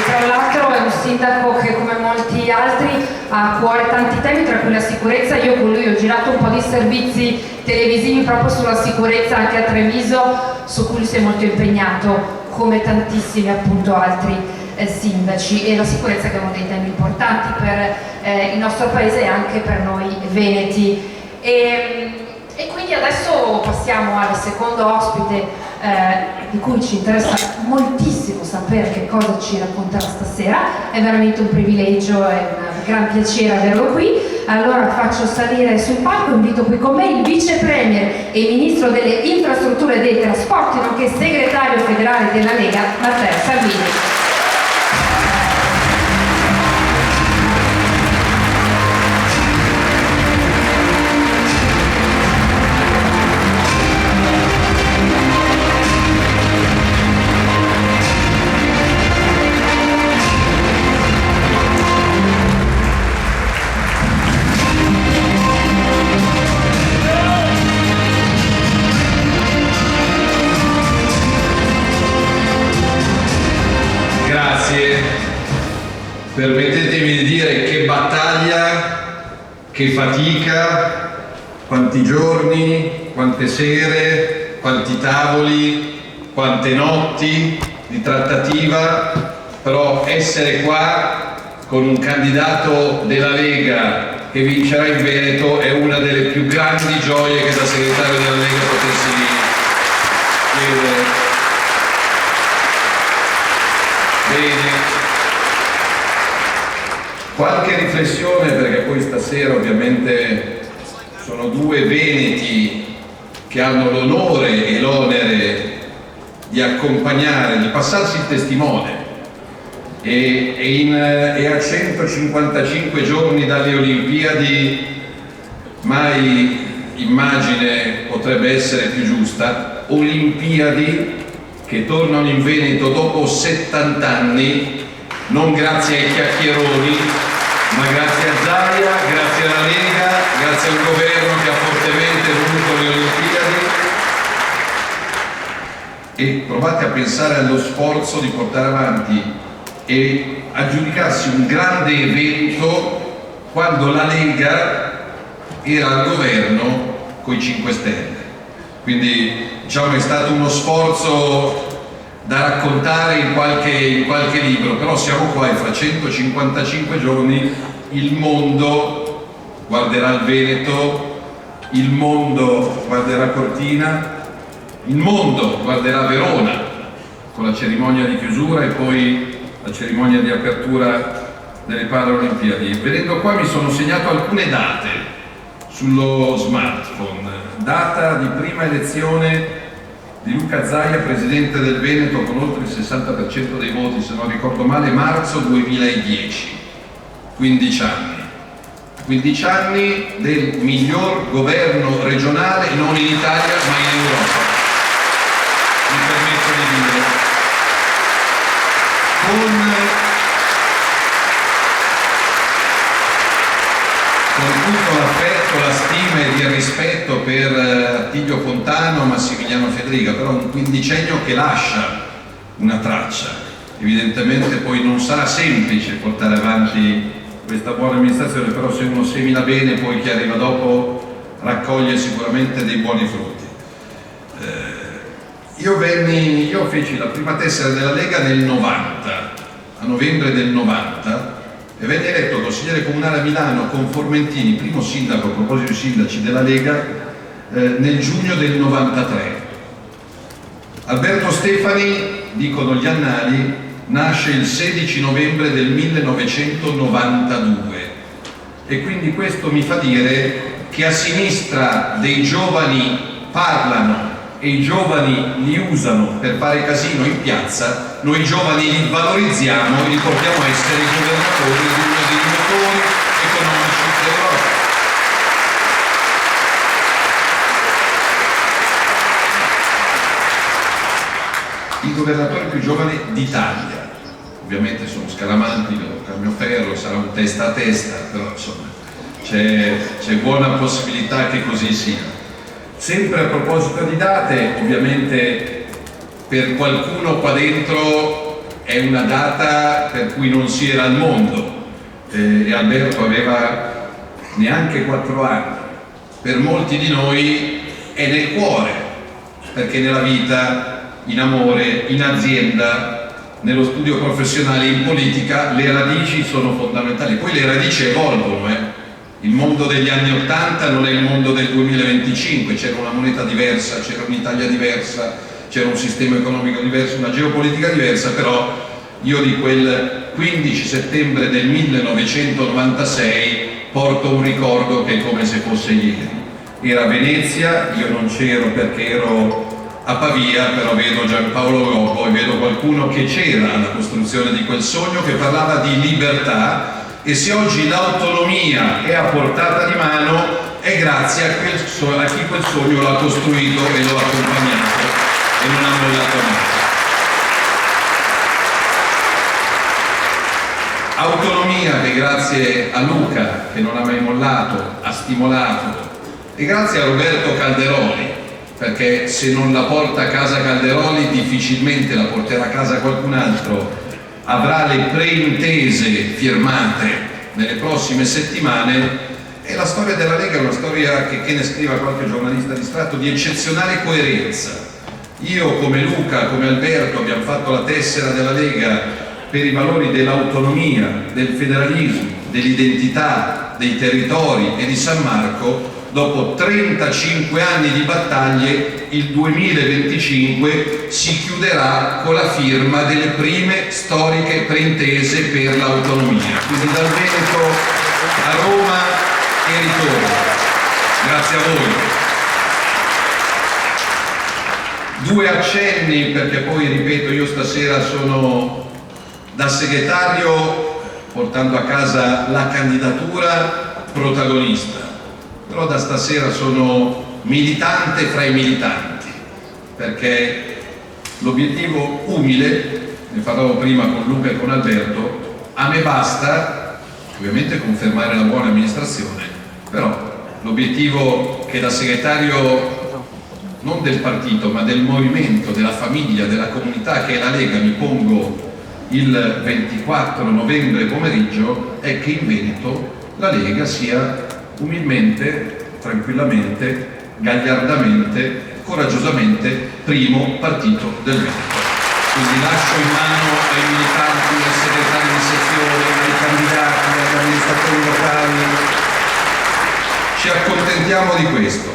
tra l'altro è un sindaco che come molti altri ha a cuore tanti temi, tra cui la sicurezza. Io con lui ho girato un po' di servizi televisivi proprio sulla sicurezza anche a Treviso, su cui lui si è molto impegnato, come tantissimi appunto altri sindaci, e la sicurezza che è uno dei temi importanti per il nostro paese e anche per noi veneti. E quindi adesso passiamo al secondo ospite di cui ci interessa moltissimo sapere che cosa ci racconterà stasera. È veramente un privilegio e un gran piacere averlo qui. Allora faccio salire sul palco, invito qui con me il vice premier e ministro delle infrastrutture e dei trasporti, nonché segretario federale della Lega, Matteo Salvini. Permettetemi di dire che battaglia, che fatica, quanti giorni, quante sere, quanti tavoli, quante notti di trattativa, però essere qua con un candidato della Lega che vincerà in Veneto è una delle più grandi gioie che da segretario della Lega potessi chiedere. Bene. Qualche riflessione, perché poi stasera ovviamente sono due veneti che hanno l'onore e l'onere di accompagnare, di passarsi il testimone e a 155 giorni dalle Olimpiadi, mai immagine potrebbe essere più giusta, Olimpiadi che tornano in Veneto dopo 70 anni, non grazie ai chiacchieroni, ma grazie a Zaia, grazie alla Lega, grazie al governo che ha fortemente voluto le Olimpiadi. E provate a pensare allo sforzo di portare avanti e aggiudicarsi un grande evento quando la Lega era al governo con i 5 Stelle. Quindi diciamo è stato uno sforzo da raccontare in qualche libro, però siamo qua e fra 155 giorni il mondo guarderà il Veneto, il mondo guarderà Cortina, il mondo guarderà Verona con la cerimonia di chiusura e poi la cerimonia di apertura delle Paralimpiadi. Venendo qua mi sono segnato alcune date sullo smartphone. Data di prima elezione di Luca Zaia, presidente del Veneto, con oltre il 60% dei voti, se non ricordo male, marzo 2010, 15 anni. 15 anni del miglior governo regionale, non in Italia ma in Europa, mi permetto di dire, con tutto l'affetto, la stima ed il rispetto per Attilio Fontano, Massimiliano Federica, però un quindicennio che lascia una traccia. Evidentemente poi non sarà semplice portare avanti questa buona amministrazione, però se uno semina bene poi chi arriva dopo raccoglie sicuramente dei buoni frutti. Io feci la prima tessera della Lega nel 90, a novembre del 90, e venne eletto consigliere comunale a Milano con Formentini, primo sindaco a proposito di sindaci della Lega, nel giugno del 93. Alberto Stefani, dicono gli annali, nasce il 16 novembre del 1992 e quindi questo mi fa dire che a sinistra dei giovani parlano e i giovani li usano per fare casino in piazza, noi giovani li valorizziamo e li portiamo a essere i governatori di uno dei motori economici dell'Europa. I governatori più giovani d'Italia, ovviamente sono Scaramanti, Carmioferro, sarà un testa a testa, però insomma c'è buona possibilità che così sia. Sempre a proposito di date, ovviamente per qualcuno qua dentro è una data per cui non si era al mondo, e Alberto aveva neanche 4 anni. Per molti di noi è nel cuore, perché nella vita, in amore, in azienda, nello studio professionale, in politica, le radici sono fondamentali. Poi le radici evolvono, Il mondo degli anni '80 non è il mondo del 2025, c'era una moneta diversa, c'era un'Italia diversa, c'era un sistema economico diverso, una geopolitica diversa, però io di quel 15 settembre del 1996 porto un ricordo che è come se fosse ieri. Era Venezia, io non c'ero perché ero a Pavia, però vedo Giampaolo Gobbo e vedo qualcuno che c'era alla costruzione di quel sogno, che parlava di libertà, e se oggi l'autonomia è a portata di mano è grazie a chi quel sogno l'ha costruito e lo ha accompagnato e non ha mollato mai. Autonomia che grazie a Luca, che non ha mai mollato, ha stimolato, e grazie a Roberto Calderoli, perché se non la porta a casa Calderoli difficilmente la porterà a casa qualcun altro. Avrà le preintese firmate nelle prossime settimane, e la storia della Lega è una storia che ne scriva qualche giornalista distratto, di eccezionale coerenza. Io come Luca, come Alberto abbiamo fatto la tessera della Lega per i valori dell'autonomia, del federalismo, dell'identità, dei territori e di San Marco. Dopo 35 anni di battaglie, il 2025 si chiuderà con la firma delle prime storiche preintese per l'autonomia. Quindi dal Veneto a Roma e ritorno. Grazie a voi. 2 accenni, perché poi, ripeto, io stasera sono da segretario, portando a casa la candidatura, protagonista. Però da stasera sono militante fra i militanti, perché l'obiettivo umile, ne parlavo prima con Luca e con Alberto, a me basta ovviamente confermare la buona amministrazione, però l'obiettivo che da segretario non del partito ma del movimento, della famiglia, della comunità che è la Lega mi pongo il 24 novembre pomeriggio è che in Veneto la Lega sia umilmente, tranquillamente, gagliardamente, coraggiosamente primo partito del Veneto. Quindi lascio in mano ai militanti, ai segretari di sezione, ai candidati, agli amministratori locali. Ci accontentiamo di questo.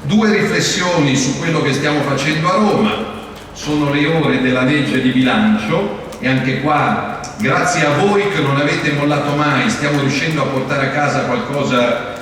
2 riflessioni su quello che stiamo facendo a Roma. Sono le ore della legge di bilancio e anche qua, grazie a voi che non avete mollato mai, stiamo riuscendo a portare a casa qualcosa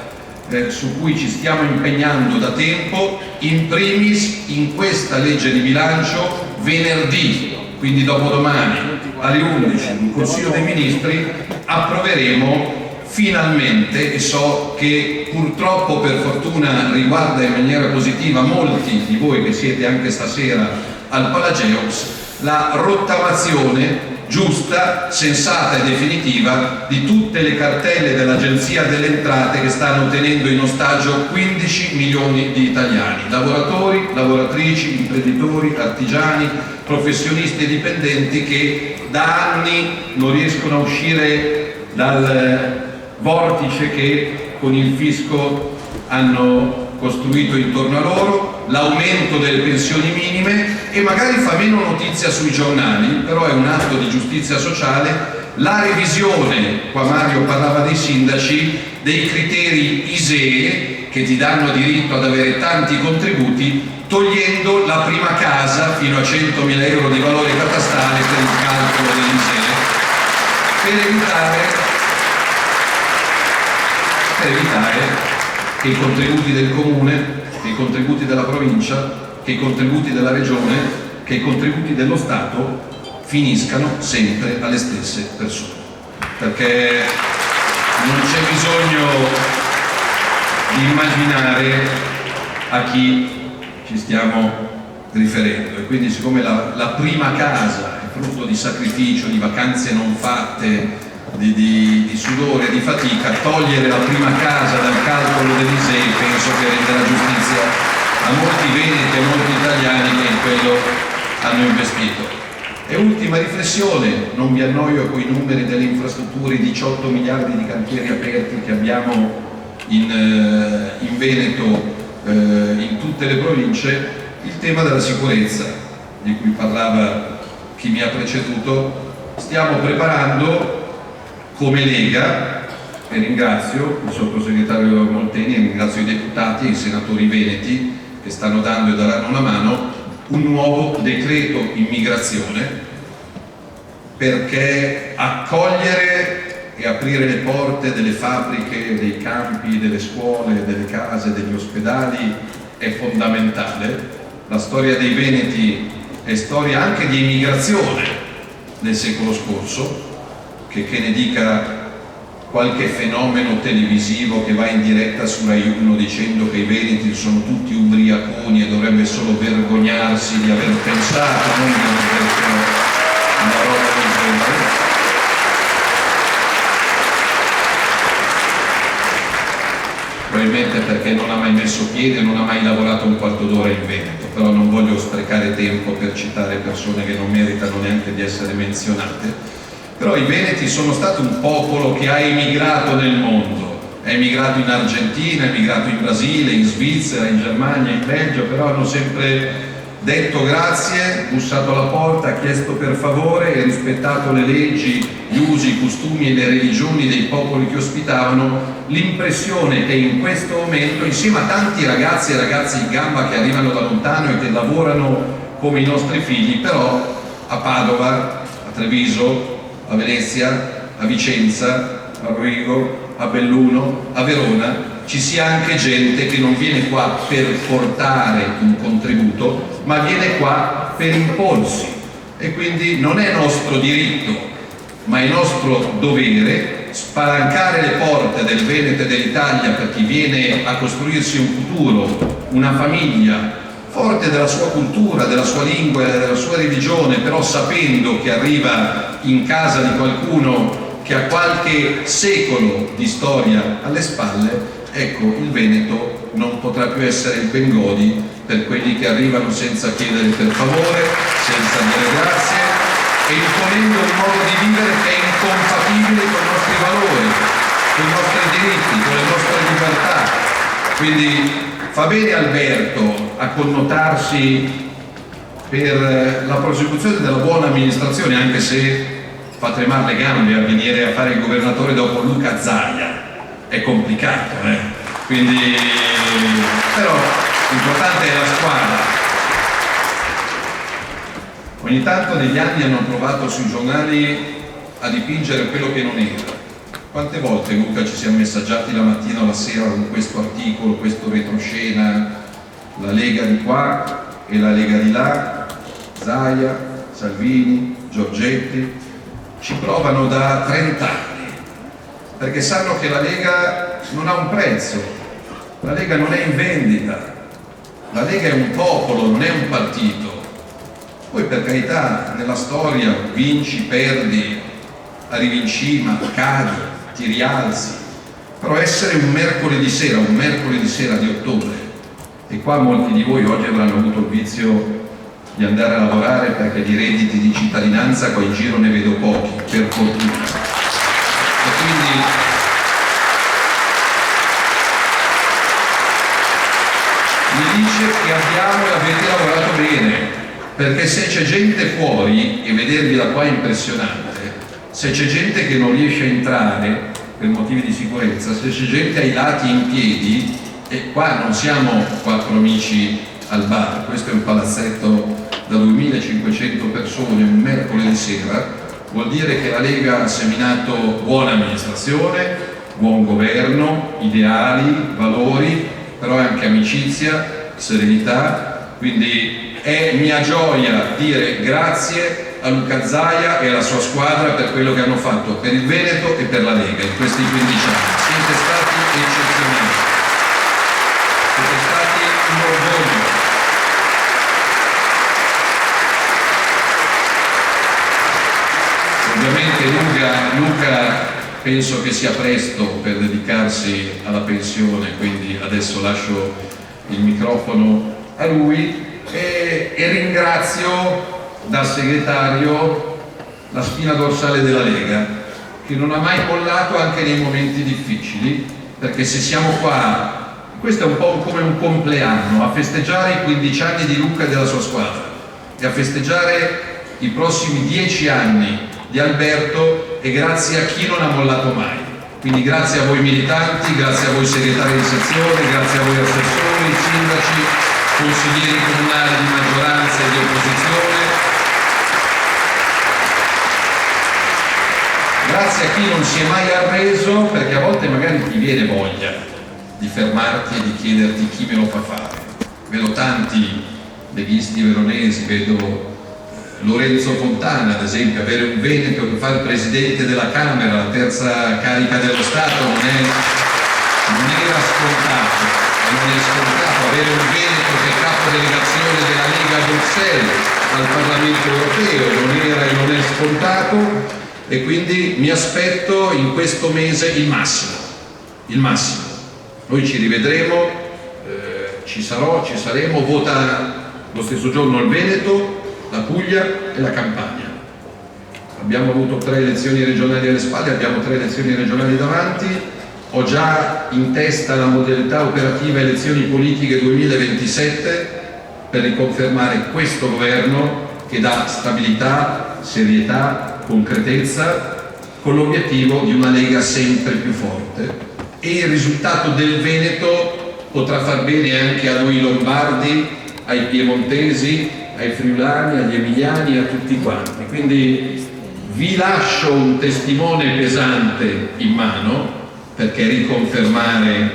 su cui ci stiamo impegnando da tempo. In primis, in questa legge di bilancio, venerdì, quindi dopodomani, alle 11, in Consiglio dei Ministri, approveremo finalmente, e so che purtroppo per fortuna riguarda in maniera positiva molti di voi che siete anche stasera al Palageox, la rottamazione giusta, sensata e definitiva di tutte le cartelle dell'Agenzia delle Entrate che stanno tenendo in ostaggio 15 milioni di italiani, lavoratori, lavoratrici, imprenditori, artigiani, professionisti e dipendenti che da anni non riescono a uscire dal vortice che con il fisco hanno costruito intorno a loro, l'aumento delle pensioni minime, e magari fa meno notizia sui giornali, però è un atto di giustizia sociale, la revisione, qua Mario parlava dei sindaci, dei criteri ISEE che ti danno diritto ad avere tanti contributi, togliendo la prima casa fino a 100.000 euro di valore catastale per il calcolo dell'ISEE, per evitare che i contributi del comune, che i contributi della provincia, che i contributi della regione, che i contributi dello Stato finiscano sempre alle stesse persone, perché non c'è bisogno di immaginare a chi ci stiamo riferendo. E quindi, siccome la prima casa è frutto di sacrificio, di vacanze non fatte, di sudore, di fatica, togliere la prima casa dal calcolo dell'ISEE penso che renda la giustizia a molti veneti e molti italiani che in quello hanno investito. E ultima riflessione, non vi annoio con i numeri delle infrastrutture, 18 miliardi di cantieri aperti che abbiamo in Veneto, in tutte le province, il tema della sicurezza, di cui parlava chi mi ha preceduto. Stiamo preparando come Lega, e ringrazio il sottosegretario Molteni, e ringrazio i deputati e i senatori veneti che stanno dando e daranno una mano, un nuovo decreto immigrazione, perché accogliere e aprire le porte delle fabbriche, dei campi, delle scuole, delle case, degli ospedali è fondamentale. La storia dei Veneti è storia anche di immigrazione nel secolo scorso, che ne dica qualche fenomeno televisivo che va in diretta su Rai 1 dicendo che i veneti sono tutti ubriaconi e dovrebbe solo vergognarsi di aver pensato, non di aver detto una roba del genere. Probabilmente perché non ha mai messo piede, non ha mai lavorato un quarto d'ora in Veneto, però non voglio sprecare tempo per citare persone che non meritano neanche di essere menzionate. Però i veneti sono stati un popolo che ha emigrato nel mondo, è emigrato in Argentina, è emigrato in Brasile, in Svizzera, in Germania, in Belgio, però hanno sempre detto grazie, bussato alla porta, chiesto per favore e rispettato le leggi, gli usi, i costumi e le religioni dei popoli che ospitavano. L'impressione è in questo momento, insieme a tanti ragazzi e ragazze in gamba che arrivano da lontano e che lavorano come i nostri figli, però a Padova, a Treviso, a Venezia, a Vicenza, a Rovigo, a Belluno, a Verona, ci sia anche gente che non viene qua per portare un contributo, ma viene qua per imporsi. E quindi non è nostro diritto, ma è nostro dovere spalancare le porte del Veneto e dell'Italia per chi viene a costruirsi un futuro, una famiglia forte della sua cultura, della sua lingua e della sua religione, però sapendo che arriva in casa di qualcuno che ha qualche secolo di storia alle spalle. Ecco, il Veneto non potrà più essere il Bengodi per quelli che arrivano senza chiedere per favore, senza dire grazie e imponendo un modo di vivere che è incompatibile con i nostri valori, con i nostri diritti, con le nostre libertà. Quindi fa bene Alberto a connotarsi per la prosecuzione della buona amministrazione, anche se fa tremare le gambe a venire a fare il governatore dopo Luca Zaia. È complicato, quindi, però l'importante è la squadra. Ogni tanto negli anni hanno provato sui giornali a dipingere quello che non era. Quante volte, Luca, ci siamo messaggiati la mattina o la sera con questo articolo, questo retroscena, la Lega di qua e la Lega di là, Zaia, Salvini, Giorgetti, ci provano da 30 anni. Perché sanno che la Lega non ha un prezzo, la Lega non è in vendita, la Lega è un popolo, non è un partito. Poi per carità, nella storia vinci, perdi, arrivi in cima, cadi, ti rialzi, però essere un mercoledì sera di ottobre, e qua molti di voi oggi avranno avuto il vizio di andare a lavorare perché di redditi di cittadinanza qua in giro ne vedo pochi, per fortuna. E quindi mi dice che abbiamo e avete lavorato bene, perché se c'è gente fuori, e vedervi da qua è impressionante, se c'è gente che non riesce a entrare per motivi di sicurezza, se c'è gente ai lati in piedi, e qua non siamo 4 amici al bar, questo è un palazzetto da 2500 persone un mercoledì sera, vuol dire che la Lega ha seminato buona amministrazione, buon governo, ideali, valori, però anche amicizia, serenità. Quindi è mia gioia dire grazie a Luca Zaia e alla sua squadra per quello che hanno fatto per il Veneto e per la Lega in questi 15 anni. Siete stati eccezionali, siete stati un orgoglio. Ovviamente Luca penso che sia presto per dedicarsi alla pensione, quindi adesso lascio il microfono a lui e ringrazio da segretario la spina dorsale della Lega, che non ha mai mollato anche nei momenti difficili, perché se siamo qua, questo è un po' come un compleanno, a festeggiare i 15 anni di Luca e della sua squadra e a festeggiare i prossimi 10 anni di Alberto, e grazie a chi non ha mollato mai. Quindi grazie a voi militanti, grazie a voi segretari di sezione, grazie a voi assessori, sindaci, consiglieri comunali di maggioranza e di opposizione. Grazie a chi non si è mai arreso, perché a volte magari ti viene voglia di fermarti e di chiederti chi me lo fa fare. Vedo tanti leghisti veronesi, vedo Lorenzo Fontana ad esempio, avere un veneto che fa il presidente della Camera, la terza carica dello Stato, non era scontato, e non è scontato avere un veneto che è capo delegazione della Lega a Bruxelles al Parlamento europeo, non era e non è scontato, e quindi mi aspetto in questo mese il massimo, il massimo. Noi ci rivedremo, ci saremo, vota lo stesso giorno il Veneto, la Puglia e la Campania. Abbiamo avuto 3 elezioni regionali alle spalle, abbiamo 3 elezioni regionali davanti. Ho già in testa la modalità operativa elezioni politiche 2027 per riconfermare questo governo che dà stabilità, serietà, concretezza, con l'obiettivo di una Lega sempre più forte. E il risultato del Veneto potrà far bene anche a noi lombardi, ai piemontesi, ai friulani, agli emiliani, a tutti quanti. Quindi vi lascio un testimone pesante in mano, perché riconfermare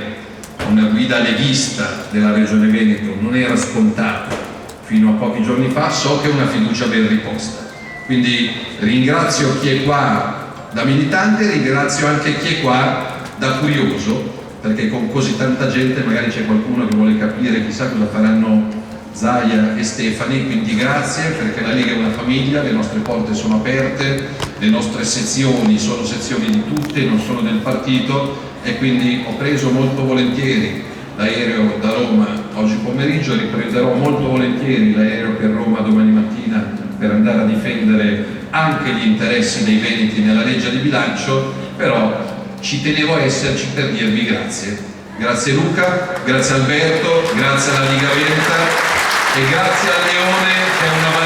una guida leghista della Regione Veneto non era scontato fino a pochi giorni fa, so che è una fiducia ben riposta. Quindi ringrazio chi è qua da militante, ringrazio anche chi è qua da curioso, perché con così tanta gente magari c'è qualcuno che vuole capire chissà cosa faranno Zaia e Stefani, quindi grazie, perché la Lega è una famiglia, le nostre porte sono aperte, le nostre sezioni sono sezioni di tutte, non sono del partito, e quindi ho preso molto volentieri l'aereo da Roma oggi pomeriggio, riprenderò molto volentieri l'aereo per Roma domani mattina per andare a difendere anche gli interessi dei veneti nella legge di bilancio, però ci tenevo a esserci per dirvi grazie. Grazie Luca, grazie Alberto, grazie alla Liga Veneta e grazie al Leone che è una